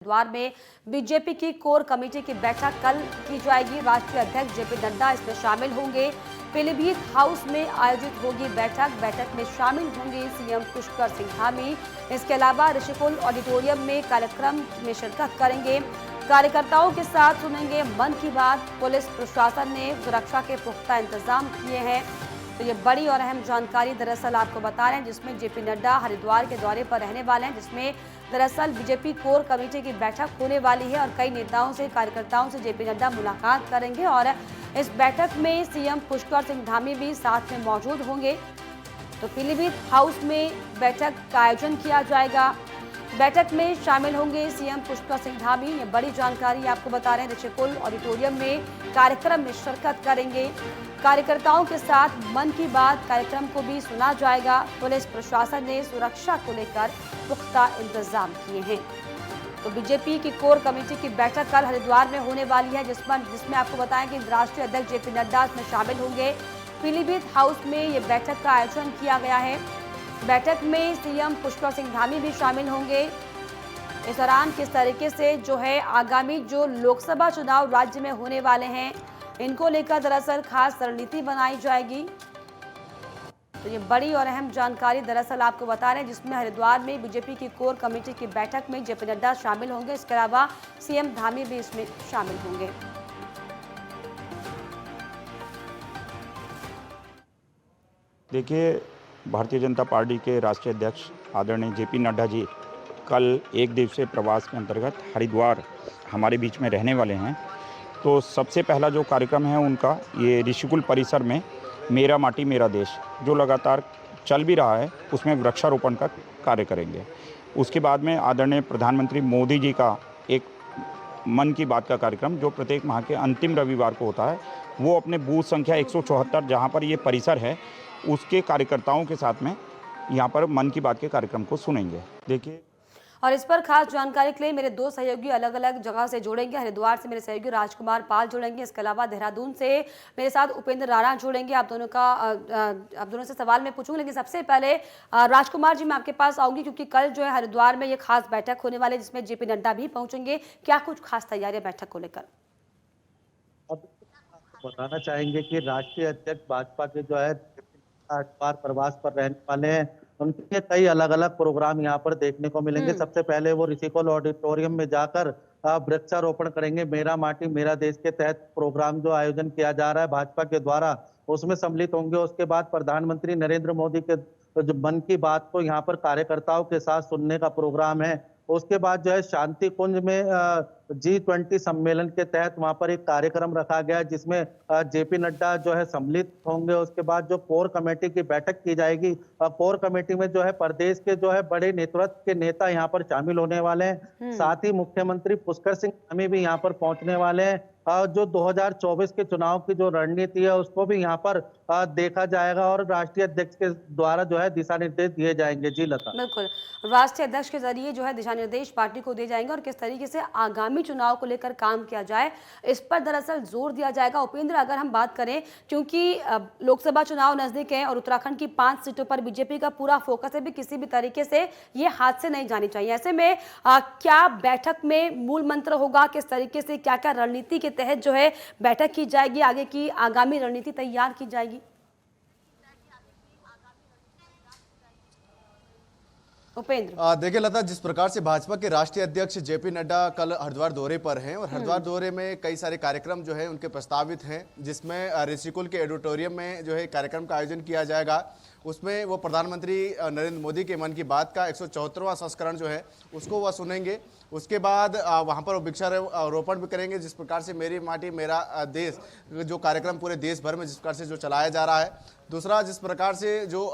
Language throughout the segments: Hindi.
हरिद्वार में बीजेपी की कोर कमेटी की बैठक कल की जाएगी। राष्ट्रीय अध्यक्ष जेपी नड्डा इसमें शामिल होंगे। पीलीभीत हाउस में आयोजित होगी बैठक में शामिल होंगे सीएम पुष्कर सिंह धामी। इसके अलावा ऋषिकुल ऑडिटोरियम में कार्यक्रम में शिरकत करेंगे। कार्यकर्ताओं के साथ सुनेंगे मन की बात। पुलिस प्रशासन ने सुरक्षा के पुख्ता इंतजाम किए हैं। तो ये बड़ी और अहम जानकारी दरअसल आपको बता रहे हैं, जिसमें जेपी नड्डा हरिद्वार के दौरे पर रहने वाले हैं, जिसमें दरअसल बीजेपी कोर कमेटी की बैठक होने वाली है और कई नेताओं से कार्यकर्ताओं से जेपी नड्डा मुलाकात करेंगे और इस बैठक में सीएम पुष्कर सिंह धामी भी साथ में मौजूद होंगे। तो पीलीभीत हाउस में बैठक का आयोजन किया जाएगा। बैठक में शामिल होंगे सीएम पुष्कर सिंह धामी। ये बड़ी जानकारी आपको बता रहे हैं। ऋषिकुल ऑडिटोरियम में कार्यक्रम में शिरकत करेंगे। कार्यकर्ताओं के साथ मन की बात कार्यक्रम को भी सुना जाएगा। पुलिस प्रशासन ने सुरक्षा को लेकर पुख्ता इंतजाम किए हैं। तो बीजेपी की कोर कमेटी की बैठक कल हरिद्वार में होने वाली है, जिसमें आपको बताएं कि राष्ट्रीय अध्यक्ष जेपी नड्डा इसमें शामिल होंगे। पीलीभीत हाउस में ये बैठक का आयोजन किया गया है। बैठक में सीएम पुष्कर सिंह धामी भी शामिल होंगे। इस दौरान किस तरीके से जो है आगामी जो लोकसभा चुनाव राज्य में होने वाले हैं, इनको लेकर दरअसल खास रणनीति बनाई जाएगी। तो ये बड़ी और अहम जानकारी दरअसल आपको बता रहे हैं, जिसमें हरिद्वार में बीजेपी की कोर कमेटी की बैठक में जेपी नड्डा शामिल होंगे। इसके अलावा सीएम धामी भी इसमें शामिल होंगे। देखिए, भारतीय जनता पार्टी के राष्ट्रीय अध्यक्ष आदरणीय जेपी नड्डा जी कल एक दिवसीय प्रवास के अंतर्गत हरिद्वार हमारे बीच में रहने वाले हैं। तो सबसे पहला जो कार्यक्रम है उनका ये ऋषिकुल परिसर में मेरा माटी मेरा देश जो लगातार चल भी रहा है, उसमें वृक्षारोपण का कार्य करेंगे। उसके बाद में आदरणीय प्रधानमंत्री मोदी जी का एक मन की बात का कार्यक्रम जो प्रत्येक माह के अंतिम रविवार को होता है, वो अपने बूथ संख्या 174 जहाँ पर ये परिसर है उसके कार्यकर्ताओं के साथ में यहाँ पर मन की बात के कार्यक्रम को सुनेंगे। देखिए, और इस पर खास जानकारी के लिए मेरे दो सहयोगी अलग अलग जगह से जुड़ेंगे। हरिद्वार से मेरे सहयोगी राजकुमार पाल जुड़ेंगे। इसके अलावा देहरादून से मेरे साथ उपेंद्र राणा जुड़ेंगे। आप दोनों से सवाल मैं पूछूंगी, लेकिन सबसे पहले राजकुमार जी मैं आपके पास आऊंगी, क्योंकि कल जो है हरिद्वार में ये खास बैठक होने वाली है, जिसमें जेपी नड्डा भी पहुंचेंगे। क्या कुछ खास तैयारियां बैठक को लेकर? अब बताना चाहेंगे कि राष्ट्रीय अध्यक्ष भाजपा के जो है हरिद्वार प्रवास पर रहने वाले हैं, उनके कई अलग अलग प्रोग्राम यहाँ पर देखने को मिलेंगे। सबसे पहले वो ऋषिकुल ऑडिटोरियम में जाकर वृक्षारोपण करेंगे। मेरा माटी मेरा देश के तहत प्रोग्राम जो आयोजन किया जा रहा है भाजपा के द्वारा, उसमें सम्मिलित होंगे। उसके बाद प्रधानमंत्री नरेंद्र मोदी के जो मन की बात को यहाँ पर कार्यकर्ताओं के साथ सुनने का प्रोग्राम है। उसके बाद जो है शांति कुंज में G20 सम्मेलन के तहत वहां पर एक कार्यक्रम रखा गया, जिसमें जेपी नड्डा जो है सम्मिलित होंगे। उसके बाद जो कोर कमेटी की बैठक की जाएगी, कोर कमेटी में जो है प्रदेश के जो है बड़े नेतृत्व के नेता यहाँ पर शामिल होने वाले हैं। साथ ही मुख्यमंत्री पुष्कर सिंह धामी भी यहाँ पर पहुंचने वाले हैं। जो 2024 के चुनाव की जो रणनीति है उसको भी यहाँ पर देखा जाएगा और राष्ट्रीय अध्यक्ष के द्वारा जो है दिशा निर्देश दिए जाएंगे। जी लता, बिल्कुल, राष्ट्रीय अध्यक्ष के जरिए जो है दिशा निर्देश पार्टी को दिए जाएंगे और किस तरीके से आगामी चुनाव को लेकर काम किया जाए, इस पर दरअसल जोर दिया जाएगा। उपेंद्र, अगर हम बात करें, क्योंकि लोकसभा चुनाव नजदीक है और उत्तराखंड की 5 सीटों पर बीजेपी का पूरा फोकस है, भी किसी भी तरीके से ये हाथ से नहीं जानी चाहिए। ऐसे में क्या बैठक में मूल मंत्र होगा, किस तरीके से क्या क्या रणनीति के तहत जो है बैठक की जाएगी, आगे की आगामी रणनीति तैयार की जाएगी? उपेंद्र, देखिए लता, जिस प्रकार से भाजपा के राष्ट्रीय अध्यक्ष जेपी नड्डा कल हरिद्वार दौरे पर हैं और हरिद्वार दौरे में कई सारे कार्यक्रम जो है उनके प्रस्तावित हैं, जिसमें ऋषिकुल के ऑडिटोरियम में जो है कार्यक्रम का आयोजन किया जाएगा। उसमें वो प्रधानमंत्री नरेंद्र मोदी के मन की बात का 174वां संस्करण जो है उसको वह सुनेंगे। उसके बाद वहाँ पर वृक्षारोपण भी करेंगे। जिस प्रकार से मेरी माटी मेरा देश जो कार्यक्रम पूरे देश भर में जिस प्रकार से जो चलाया जा रहा है, दूसरा जिस प्रकार से जो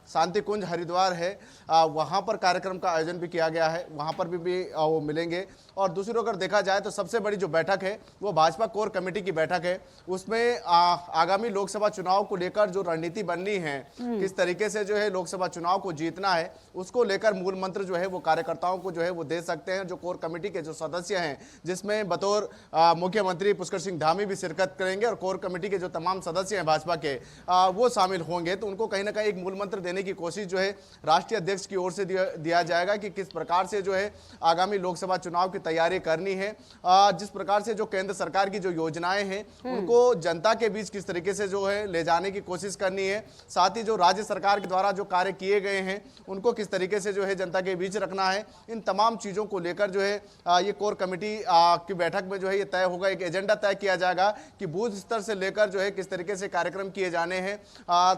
शांति कुंज हरिद्वार है वहाँ पर कार्यक्रम का आयोजन भी किया गया है, वहाँ पर भी वो मिलेंगे। और दूसरी अगर देखा जाए तो सबसे बड़ी जो बैठक है वो भाजपा कोर कमेटी की बैठक है। उसमें आगामी लोकसभा चुनाव को लेकर जो रणनीति बननी है, किस तरीके से जो है लोकसभा चुनाव को जीतना है, उसको लेकर मूल मंत्र जो है वो कार्यकर्ताओं को जो है वो दे सकते हैं। जो कोर कमेटी के जो सदस्य हैं, जिसमें बतौर मुख्यमंत्री पुष्कर सिंह धामी भी शिरकत करेंगे और कोर कमेटी के जो तमाम सदस्य हैं भाजपा के, वो शामिल होंगे तो उनको कहीं ना कहीं एक मूल मंत्र देने की कोशिश जो है राष्ट्रीय अध्यक्ष की ओर से दिया जाएगा कि किस प्रकार से जो है आगामी लोकसभा चुनाव की तैयारी करनी है। जिस प्रकार से जो केंद्र सरकार की जो योजनाएं हैं उनको जनता के बीच किस तरीके से जो है ले जाने की कोशिश करनी है, साथ ही जो राज्य सरकार के द्वारा जो कार्य किए गए हैं उनको किस तरीके से जो है जनता के बीच रखना है। इन तमाम चीज़ों को लेकर जो है ये कोर कमेटी की बैठक में जो है ये तय होगा, एक एजेंडा तय किया जाएगा कि बूथ स्तर से लेकर जो है किस तरीके से कार्यक्रम किए जाने हैं।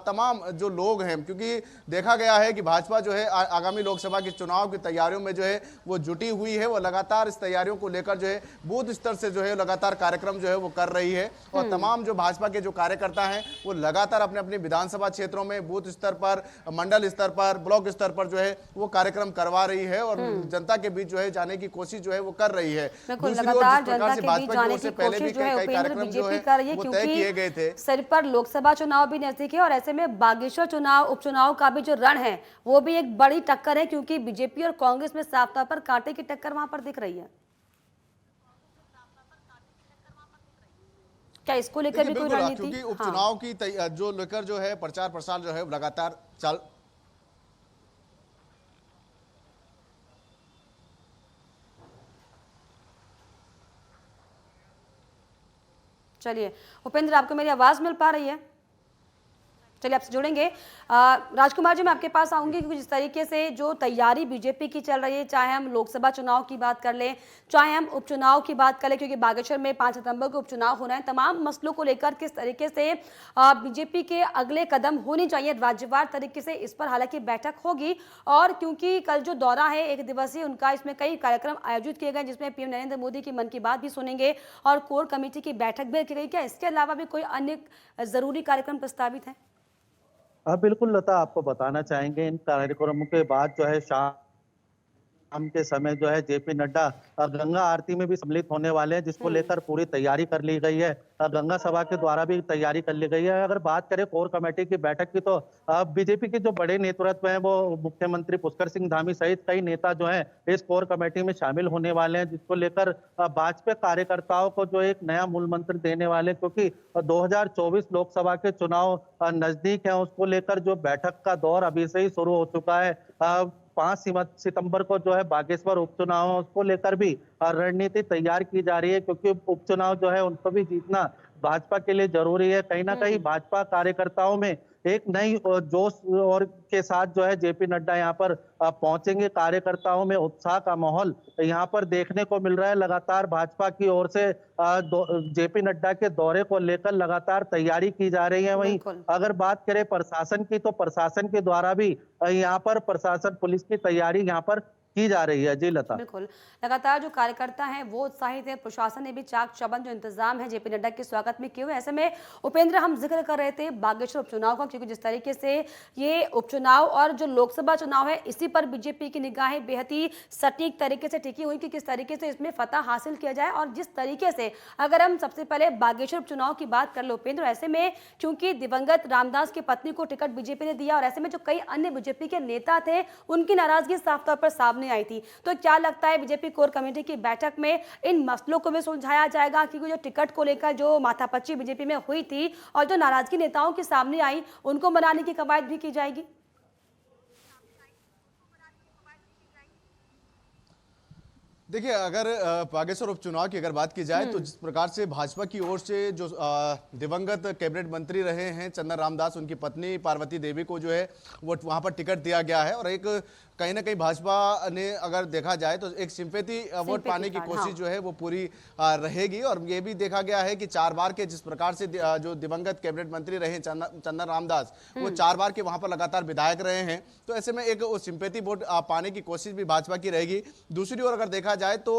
तमाम जो लोग हैं, क्योंकि देखा गया है कि भाजपा जो है आगामी लोकसभा के चुनाव की तैयारियों में जो है वो जुटी हुई है, वो लगातार इस तैयारियों को लेकर जो है बूथ स्तर से जो है लगातार कार्यक्रम जो है वो कर रही है। और तमाम जो भाजपा के जो कार्यकर्ता हैं वो लगातार अपने अपने विधानसभा क्षेत्रों में बूथ स्तर पर, मंडल स्तर पर, ब्लॉक स्तर पर जो है वो कार्यक्रम करवा रही है और जनता के बीच जो है जाने की कोशिश जो है वो कर रही है। लगातार जनता के बीच जाने की कोशिश जो है उपेंद्र बीजेपी कर रही है, क्योंकि सिर पर लोकसभा चुनाव भी नजदीक है और ऐसे में बागेश्वर चुनाव, उपचुनाव का भी जो रण है वो भी एक बड़ी टक्कर है, क्योंकि बीजेपी और कांग्रेस में साफ तौर पर कांटे की टक्कर वहां पर दिख रही है। क्या इसको लेकर भी कोई रणनीति? क्योंकि उपचुनाव की जो लेकर जो है प्रचार प्रसार जो है लगातार चल चलिए उपेंद्र, आपको मेरी आवाज मिल पा रही है? चलिए आपसे जुड़ेंगे। राजकुमार जी, मैं आपके पास आऊंगी, क्योंकि जिस तरीके से जो तैयारी बीजेपी की चल रही है, चाहे हम लोकसभा चुनाव की बात कर लें, चाहे हम उपचुनाव की बात कर लें, क्योंकि बागेश्वर में 5 सितंबर को उपचुनाव होना है, तमाम मसलों को लेकर किस तरीके से बीजेपी के अगले कदम होनी चाहिए राज्यवार तरीके से, इस पर हालांकि बैठक होगी। और क्योंकि कल जो दौरा है 1 दिवसीय उनका, इसमें कई कार्यक्रम आयोजित किए गए जिसमें पीएम नरेंद्र मोदी की मन की बात भी सुनेंगे और कोर कमेटी की बैठक भी की गई। क्या इसके अलावा भी कोई अन्य जरूरी कार्यक्रम प्रस्तावित है? हाँ बिल्कुल लता, आपको बताना चाहेंगे इन कार्यक्रमों के बाद जो है शाम के समय जो है जेपी नड्डा गंगा आरती में भी सम्मिलित होने वाले हैं, जिसको लेकर पूरी तैयारी कर ली गई है। गंगा सभा के द्वारा भी तैयारी कर ली गई है। अगर बात करें कोर कमेटी की बैठक की, तो बीजेपी के जो बड़े नेतृत्व हैं वो मुख्यमंत्री पुष्कर सिंह धामी सहित कई नेता जो हैं इस कोर कमेटी में शामिल होने वाले हैं, जिसको लेकर भाजपा कार्यकर्ताओं को जो एक नया मूल मंत्र देने वाले, क्योंकि 2024 लोकसभा के चुनाव नजदीक है, उसको लेकर जो बैठक का दौर अभी से ही शुरू हो चुका है। 5 सितंबर को जो है बागेश्वर उपचुनाव, उसको लेकर भी रणनीति तैयार की जा रही है, क्योंकि उपचुनाव जो है उनको भी जीतना भाजपा के लिए जरूरी है। कहीं ना कहीं भाजपा कार्यकर्ताओं में एक नई जोश और के साथ जो है जेपी नड्डा यहाँ पर पहुंचेंगे। कार्यकर्ताओं में उत्साह का माहौल यहाँ पर देखने को मिल रहा है। लगातार भाजपा की ओर से जेपी नड्डा के दौरे को लेकर लगातार तैयारी की जा रही है। वहीं अगर बात करें प्रशासन की, तो प्रशासन के द्वारा भी यहाँ पर प्रशासन पुलिस की तैयारी यहाँ पर की जा रही है। जी लता, बिल्कुल, लगातार जो कार्यकर्ता हैं वो उत्साहित है, प्रशासन ने भी चाक चौबंद जो इंतजाम है जेपी नड्डा के स्वागत में किए हुए। ऐसे में उपेंद्र, हम जिक्र कर रहे थे बागेश्वर उपचुनाव का, क्योंकि जिस तरीके से ये उपचुनाव और जो लोकसभा चुनाव है इसी पर बीजेपी की निगाहें बेहद ही सटीक तरीके से टिकी हुई कि किस तरीके से इसमें फतह हासिल किया जाए। और जिस तरीके से अगर हम सबसे पहले बागेश्वर उपचुनाव की बात कर लो उपेंद्र, ऐसे में क्योंकि दिवंगत रामदास की पत्नी को टिकट बीजेपी ने दिया और ऐसे में जो कई अन्य बीजेपी के नेता थे उनकी नाराजगी साफ तौर पर सामने आई थी, तो क्या लगता है बीजेपी कोर कमेटी की बैठक में इन मसलों को भी सुलझाया जाएगा? क्योंकि जो टिकट को लेकर जो माथापच्ची बीजेपी में हुई थी और जो नाराजगी नेताओं के सामने आई, उनको मनाने की कवायद भी की जाएगी। देखिए, अगर बागेश्वर उपचुनाव की अगर बात की जाए तो जिस प्रकार से भाजपा की ओर से जो दिवंगत कैबिनेट मंत्री रहे हैं चंदन रामदास, उनकी पत्नी पार्वती देवी को जो है वो वहां पर टिकट दिया गया है और एक कहीं ना कहीं भाजपा ने अगर देखा जाए तो एक सिंपैथी वोट पाने की कोशिश जो है वो पूरी रहेगी। और ये भी देखा गया है कि 4 बार के जिस प्रकार से जो दिवंगत कैबिनेट मंत्री रहे चंदन रामदास, वो 4 बार के वहां पर लगातार विधायक रहे हैं, तो ऐसे में एक सिंपैथी वोट पाने की कोशिश भी भाजपा की रहेगी। दूसरी ओर अगर देखा जाए तो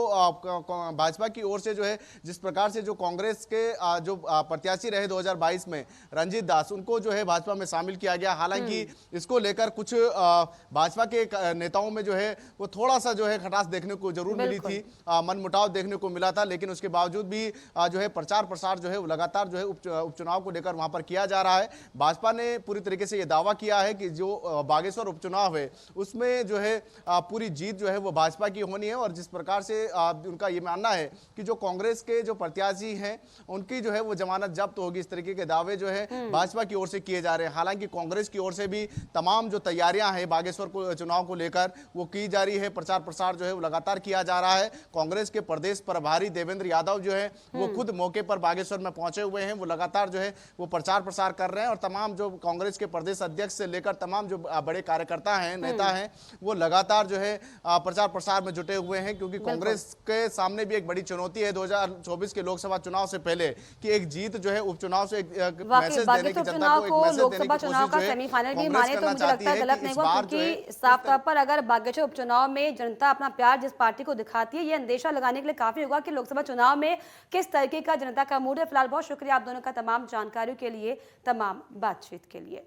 भाजपा की ओर से जो है जिस प्रकार से जो कांग्रेस के जो प्रत्याशी रहे 2022 में रंजीत दास, उनको जो है भाजपा में शामिल किया गया। हालांकि इसको लेकर कुछ भाजपा के नेताओं में जो है वो थोड़ा सा जो है खटास देखने को जरूर मिली थी, मनमुटाव देखने को मिला था, लेकिन उसके बावजूद भी जो है प्रचार प्रसार जो है वो लगातार जो है उपचुनाव को लेकर वहां पर किया जा रहा है। भाजपा ने पूरी तरीके से ये दावा किया है कि जो बागेश्वर उपचुनाव है उसमें जो है पूरी जीत जो है वो भाजपा की होनी है, और जिस प्रकार से उनका ये मानना है कि जो कांग्रेस के जो प्रत्याशी हैं उनकी जो है वो जमानत जब्त होगी, इस तरीके के दावे जो है भाजपा की ओर से किए जा रहे हैं। हालांकि कांग्रेस की ओर से भी तमाम जो तैयारियां हैं बागेश्वर को चुनाव को लेकर वो की जा रही है, प्रचार प्रसार जो है वो लगातार किया जा रहा है। कांग्रेस के प्रदेश प्रभारी देवेंद्र यादव जो है वो खुद मौके पर बागेश्वर में पहुंचे हुए हैं, वो लगातार जो है वो प्रचार प्रसार कर रहे हैं, और तमाम जो कांग्रेस के प्रदेश अध्यक्ष से लेकर तमाम जो बड़े कार्यकर्ता हैं, नेता हैं, वो लगातार जो है प्रचार प्रसार में जुटे हुए हैं, क्योंकि कांग्रेस के सामने भी एक बड़ी चुनौती है 2024 के लोकसभा चुनाव से पहले कि एक जीत जो है उपचुनाव से एक मैसेज देने की, जनता को एक मैसेज देने की लोकसभा चुनाव का सेमीफाइनल भी माने तो मुझे लगता है गलत नहीं हुआ, क्योंकि साफ तौर पर अगर बागेश्वर उपचुनाव में जनता अपना प्यार जिस पार्टी को दिखाती है, ये अंदेशा लगाने के लिए काफी होगा कि लोकसभा चुनाव में किस तरीके का जनता का मूड है। फिलहाल बहुत शुक्रिया आप दोनों का तमाम जानकारियों के लिए, तमाम बातचीत के लिए।